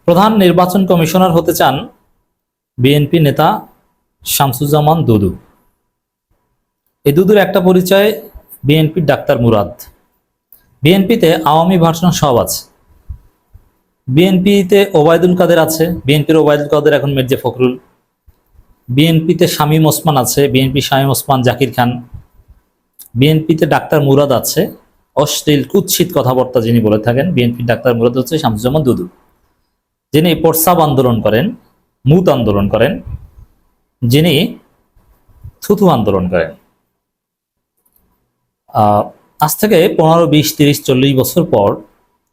প্রধান নির্বাচন কমিশনার হতে চান বিএনপি নেতা শামসুজ্জামান দুদু। এই দুদুর একটা পরিচয়, বিএনপির ডাক্তার মুরাদ। বিএনপিতে আওয়ামী ভার্সন সব আছে। বিএনপিতে ওবায়দুল কাদের আছে, বিএনপির ওবায়দুল কাদের এখন মির্জা ফখরুল। বিএনপিতে শামীম ওসমান আছে, বিএনপি শামীম ওসমান জাকির খান। বিএনপিতে ডাক্তার মুরাদ আছে, অশ্লীল কুৎসিত কথাবার্তা যিনি বলে থাকেন। বিএনপির ডাক্তার মুরাদ হচ্ছে শামসুজ্জামান দুদু, যিনি প্রস্রাব আন্দোলন করেন, মুত আন্দোলন করেন, যিনি থুতু আন্দোলন করেন। আজ থেকে 15, 20, 30, 40 বছর পর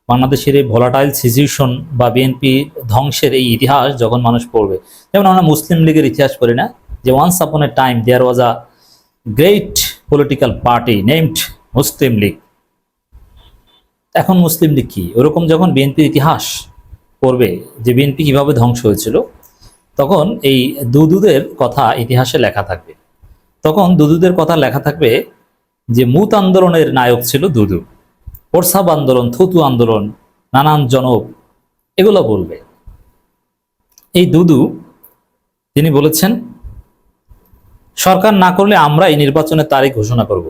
বাংলাদেশের এই ভোলাটাইল সিচুয়েশন বা বিএনপি ধ্বংসের এই ইতিহাস যখন মানুষ পড়বে, যেমন আমরা মুসলিম লীগের ইতিহাস পড়ি না, যে once upon a time there was a great political party named Muslim League. এখন মুসলিম লীগ কি, ওরকম যখন বিএনপির ইতিহাস পড়বে যে বিএনপি কিভাবে ধ্বংস হয়েছিল, তখন এই দুদুদের কথা ইতিহাসে লেখা থাকবে। তখন দুদুদের কথা লেখা থাকবে যে মুত আন্দোলনের নায়ক ছিল দুদু, প্রস্রাব আন্দোলন, থুতু আন্দোলন, নানান জনক, এগুলো বলবে। এই দুদু তিনি বলেছেন, সরকার না করলে আমরা এই নির্বাচনের তারিখ ঘোষণা করব।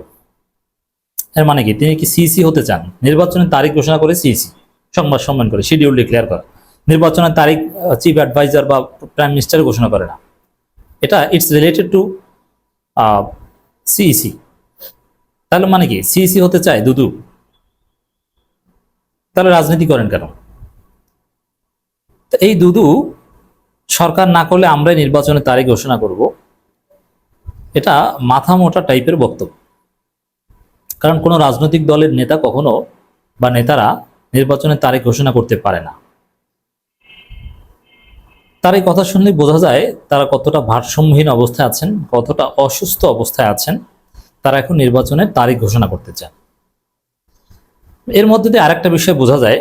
এর মানে কি, তিনি কি সিইসি হতে চান? নির্বাচনের তারিখ ঘোষণা করে সিইসি, সংবাদ সম্মেলন করে শিডিউল ডিক্লেয়ার করা। নির্বাচনের তারিখ চিফ অ্যাডভাইজার বা প্রাইম মিনিস্টার ঘোষণা করে না। এটা ইটস রিলেটেড টু সিইসি। তাহলে মানে কি, সিইসি হতে চায় দুদু? তাহলে রাজনীতি করেন কেন? এই দুদু সরকার না করলে আমরাই নির্বাচনের তারিখ ঘোষণা করব, এটা মাথা মোটা টাইপের বক্তব্য। কারণ কোনো রাজনৈতিক দলের নেতা কখনো বা নেতারা নির্বাচনের তারিখ ঘোষণা করতে পারে না। তার এই কথা শুনলে বোঝা যায় তারা কতটা ভারসাম্যহীন অবস্থায় আছেন, কতটা অসুস্থ অবস্থায় আছেন। তারা এখন নির্বাচনের তারিখ ঘোষণা করতে চান। এর মধ্যে দিয়ে আরেকটা বিষয় বোঝা যায়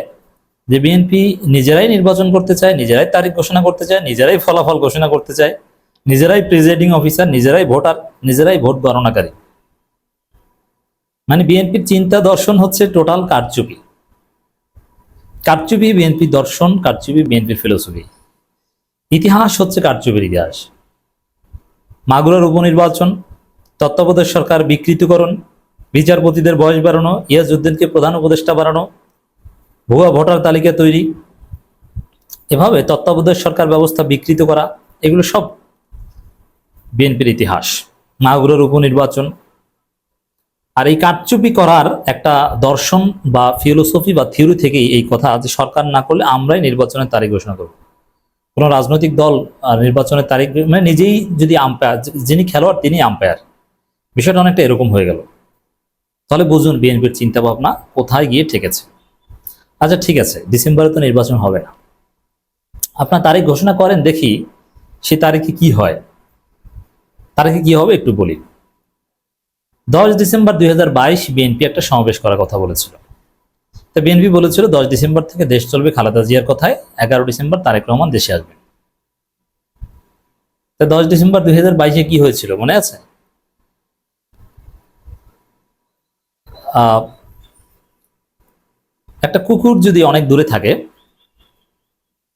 যে বিএনপি নিজেরাই নির্বাচন করতে চায়, নিজেরাই তারিখ ঘোষণা করতে চায়, নিজেরাই ফলাফল ঘোষণা করতে চায়, নিজেরাই প্রিজাইডিং অফিসার, নিজেরাই ভোটার, নিজেরাই ভোট গণনাকারী। মানে বিএনপির চিন্তা দর্শন হচ্ছে টোটাল কারচুপি। কারচুপি বিএনপির দর্শন, কারচুপি বিএনপির ফিলোসফি। ইতিহাস হচ্ছে কারচুপির ইতিহাস। মাগুরার উপনির্বাচন, তত্ত্বাবধায়ক সরকার বিকৃতিকরণ, বিচারপতিদের বয়স বাড়ানো, ইয়াজউদ্দিনকে প্রধান উপদেষ্টা বাড়ানো, ভুয়া ভোটার তালিকা তৈরি, এভাবে তত্ত্বাবধায়ক সরকার ব্যবস্থা বিকৃত করা, এগুলো সব বিএনপির ইতিহাস। মাগুরার উপনির্বাচন। আর এই কারচুপি করার একটা দর্শন বা ফিলোসফি বা থিওরি থেকেই এই কথা যে সরকার না করলে আমরাই নির্বাচনের তারিখ ঘোষণা করব। কোনো রাজনৈতিক দল নির্বাচনের তারিখ, মানে নিজেই যদি আম্পায়ার, যিনি খেলোয়াড় তিনি আম্পায়ার, বিষয়টা অনেকটা এরকম হয়ে গেল। তাহলে বুঝুন বিএনপির চিন্তা ভাবনা কোথায় গিয়ে ঠেকেছে। আচ্ছা ঠিক আছে, ডিসেম্বরে তো নির্বাচন হবে না, আপনার তারিখ ঘোষণা করেন, দেখি সে তারিখে কি হয়। তারিখে কি হবে একটু বলি। 10 ডিসেম্বর 2022 বিএনপি একটা সমাবেশ করার কথা বলেছিল। তো বিএনপি বলেছিল 10 ডিসেম্বর থেকে দেশ চলবে খালেদা জিয়ার কথায়, 11 ডিসেম্বর তারেক রহমান দেশে আসবেন। তো 10 ডিসেম্বর 2022 কি হয়েছিল মনে আছে? একটা কুকুর যদি অনেক দূরে থাকে,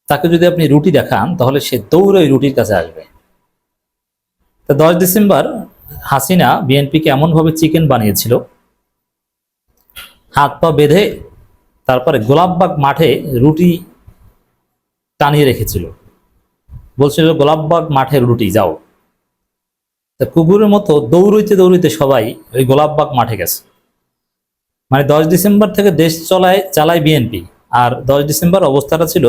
তাকে যদি আপনি রুটি দেখান, তাহলে সে দৌড়ে ওই রুটির কাছে আসবে। তো 10 ডিসেম্বর হাসিনা বিএনপিকে এমনভাবে চিকেন বানিয়েছিল, হাত পা বেঁধে তারপরে গোলাপবাগ মাঠে রুটি টানিয়ে রেখেছিল, বলছিল গোলাপবাগ মাঠে রুটি যাও। তা কুকুরের মতো দৌড়ইতে দৌড়ইতে সবাই ওই গোলাপবাগ মাঠে গেছে। মানে 10 ডিসেম্বর থেকে দেশ চালায় বিএনপি। আর 10 ডিসেম্বর অবস্থাটা ছিল,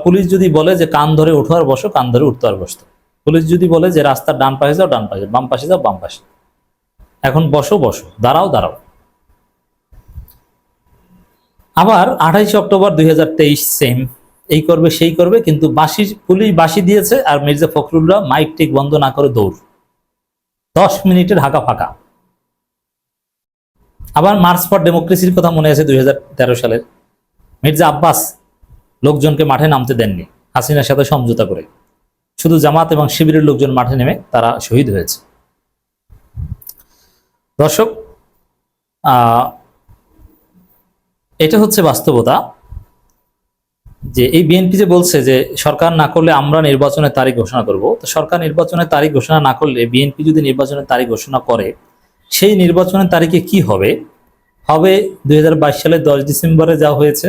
পুলিশ যদি বলে যে কান ধরে উঠো আর বসো, কান ধরে উঠতো আর বসতো। পুলিশ যদি বলে যে রাস্তার ডান পাশে যাও, ডান পাশে, বাম পাশে যাও, বাম পাশে, এখন বসো বসো, দাঁড়াও দাঁড়াও। আবার 28 অক্টোবর 2023 সেম, এই করবে সেই করবে, কিন্তু পুলিশ বাঁশি দিয়েছে আর মির্জা ফখরুলরা মাইক টিক বন্ধ না করে দৌড়, 10 মিনিটের হাঁকা ফাঁকা। আবার মার্চ ফর ডেমোক্রেসির কথা মনে আছে 2013 সালের, মির্জা আব্বাস লোকজনকে মাঠে নামতে দেননি হাসিনার সাথে সমঝোতা করে, শুধু জামাত এবং শিবিরের লোকজন মাঠে নেমে তারা শহীদ হয়েছে। দর্শক, এটা হচ্ছে বাস্তবতা। যে এই বিএনপি যে বলছে যে সরকার না করলে আমরা নির্বাচনের তারিখ ঘোষণা করব, তো সরকার নির্বাচনের তারিখ ঘোষণা না করলে বিএনপি যদি নির্বাচনের তারিখ ঘোষণা করে, সেই নির্বাচনের তারিখে কি হবে? হবে 2022 সালের 10 ডিসেম্বরে যা হয়েছে,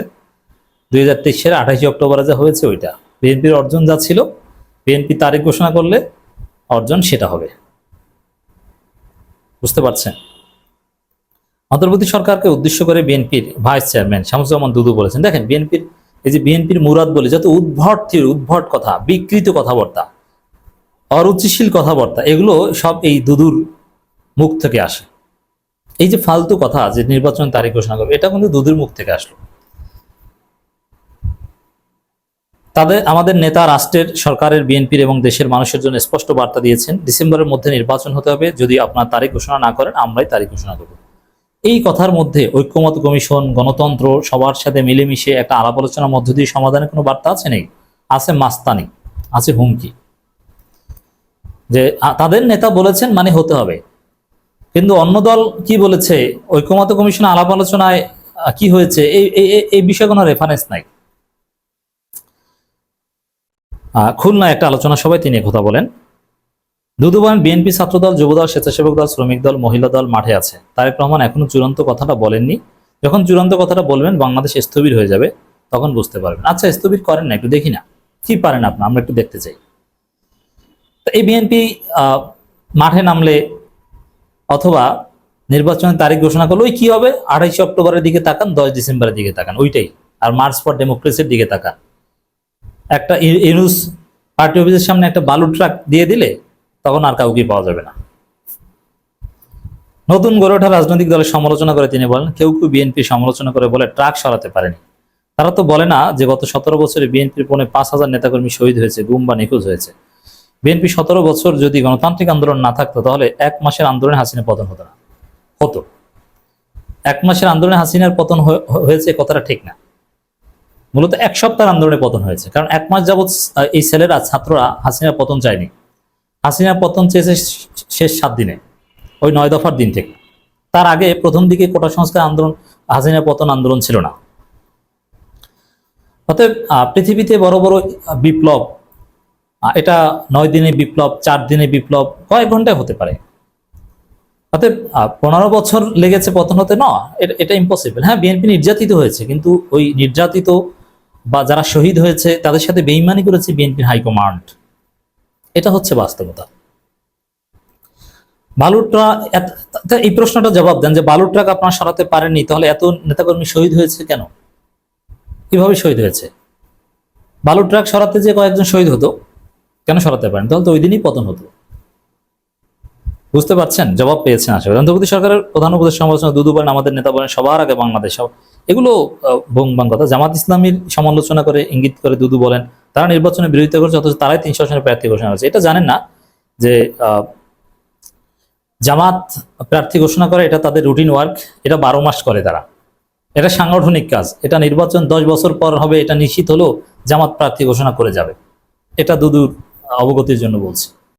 2023 সালের 28 অক্টোবরে যা হয়েছে ওইটা। বিএনপির অর্জন যা ছিল, বিএনপি তারিখ ঘোষণা করলে অর্জন সেটা হবে। বুঝতে পারছেন? অন্তর্বর্তী সরকারকে উদ্দেশ্য করে বিএনপির ভাইস চেয়ারম্যান শামসুজ্জামান দুদু বলেছেন, দেখেন বিএনপির এই যে বিএনপির মুরাদ বলে যত উদ্ভট কথা, বিকৃত কথাবার্তা, অরুচিশীল কথাবার্তা, এগুলো সব এই দুদুর মুখ থেকে আসে। এই যে ফালতু কথা যে নির্বাচন তারিখ ঘোষণা করবে, এটা কিন্তু দুদুর মুখ থেকে আসলো। আমাদের নেতা রাষ্ট্রের, সরকারের, বিএনপির এবং দেশের মানুষের জন্য স্পষ্ট বার্তা দিয়েছেন, ডিসেম্বরের মধ্যে নির্বাচন হতে হবে। যদি আপনার তারিখ ঘোষণা না করেন, আমরাই তারিখ ঘোষণা করব। এই কথার মধ্যে ঐক্যমত কমিশন, গণতন্ত্র, সবার সাথে মিলেমিশে একটা আলাপ আলোচনার মধ্য দিয়ে সমাধানের কোনো বার্তা আছে? নেই। আছে মাস্তানি, আছে হুমকি। যে তাদের নেতা বলেছেন মানে হতে হবে, কিন্তু অন্য দল কি বলেছে, ঐক্যমত কমিশন আলাপ আলোচনায় কি হয়েছে, এই বিষয়ে কোনো রেফারেন্স নাই। খুলনায় একটা আলোচনা সভায় তিনি কথা বলেন। দুদু বলেন, বিএনপি, ছাত্রদল, যুবদল, স্বেচ্ছাসেবক দল, শ্রমিক দল, মহিলা দল মাঠে আছে। তারেক রহমান এখনো চূড়ান্ত কথাটা বলেননি। যখন চূড়ান্ত কথাটা বলবেন, বাংলাদেশ স্থবির হয়ে যাবে, তখন বুঝতে পারবেন। আচ্ছা, স্থবির করেন না, একটু দেখি না কি পারেন আপনার, আমরা একটু দেখতে চাই। এই বিএনপি মাঠে নামলে অথবা নির্বাচনের তারিখ ঘোষণা করলে ওই কি হবে, 28 অক্টোবরের দিকে তাকান, 10 ডিসেম্বরের দিকে তাকান, ওইটাই। আর মার্চ ফর ডেমোক্রেসির দিকে তাকান। একটা ইউনুস পার্টি অফিসের সামনে একটা বালু ট্রাক দিয়ে দিলে তখন আর কাউকে পাওয়া যাবে না। নতুন গড়ে ওঠা রাজনৈতিক দলের সমালোচনা করে তিনি বলেন, কেউ কেউ বিএনপি সমালোচনা করে বলে ট্রাক সরাতে পারেনি। তারা তো বলে না যে গত 17 বছরে বিএনপির পৌনে 5,000 নেতাকর্মী শহীদ হয়েছে, গুম বা নিখোঁজ হয়েছে। বিএনপি 17 বছর যদি গণতান্ত্রিক আন্দোলন না থাকতো, তাহলে 1 মাসের আন্দোলনে হাসিনা পতন হতো না। হতো 1 মাসের আন্দোলনে হাসিনার পতন হয়েছে, কথাটা ঠিক না। মূলত 1 সপ্তাহের আন্দোলনে পতন হয়েছে, কারণ 1 মাস যাবৎ এই ছেলেরা, ছাত্ররা হাসিনার পতন চায়নি। হাসিনার পতন চেয়েছে শেষ 7 দিনে, ওই 9 দফার দিন থেকে। তার আগে প্রথম দিকে কোটা সংস্কার আন্দোলন, হাসিনা পতন আন্দোলন ছিল না। অতএব পৃথিবীতে বড় বড় বিপ্লব, এটা 9 দিনে বিপ্লব, 4 দিনে বিপ্লব, কয়েক ঘন্টায় হতে পারে। অতএব 15 বছর লেগেছে পতন হতে, না, এটা ইম্পসিবল। হ্যাঁ, বিএনপি নির্যাতিত হয়েছে, কিন্তু ওই নির্যাতিত বা যারা শহীদ হয়েছে তাদের সাথে বেইমানি করেছে বিএনপির হাইকমান্ড। এটা হচ্ছে বাস্তবতা। বালু ট্রাক, এই প্রশ্নটা জবাব দেন যে বালু ট্রাক আপনারা সরাতে পারেননি, তাহলে এত নেতাকর্মী শহীদ হয়েছে কেন? কিভাবে শহীদ হয়েছে? বালু ট্রাক সরাতে যে কয়েকজন শহীদ হতো, কেন সরাতে পারেন? তাহলে তো ওই দিনই পতন হতো। বুঝতে পারছেন? জবাব পেয়েছেন আশা করি। অন্তর্বর্তী সরকারের প্রধান উপদেষ্টা সমালোচনা দুদু বলেন, আমাদের নেতা বলেন সবার আগে বাংলাদেশ। এগুলো ভঙ্গবাং কথা। জামাত ইসলামীর সমালোচনা করে, ইঙ্গিত করে দুদু বলেন তারা নির্বাচনে বিরোধিতা করছে, অথচ তারাই 300 আসনের প্রার্থী ঘোষণা করেছে। এটা জানেন না যে জামাত প্রার্থী ঘোষণা করে এটা তাদের রুটিন ওয়ার্ক, এটা 12 মাস করে তারা। এটা সাংগঠনিক কাজ। এটা নির্বাচন 10 বছর পর হবে, এটা নিশ্চিত হলেও জামাত প্রার্থী ঘোষণা করে যাবে। এটা দুদুর অবগতির জন্য বলছি।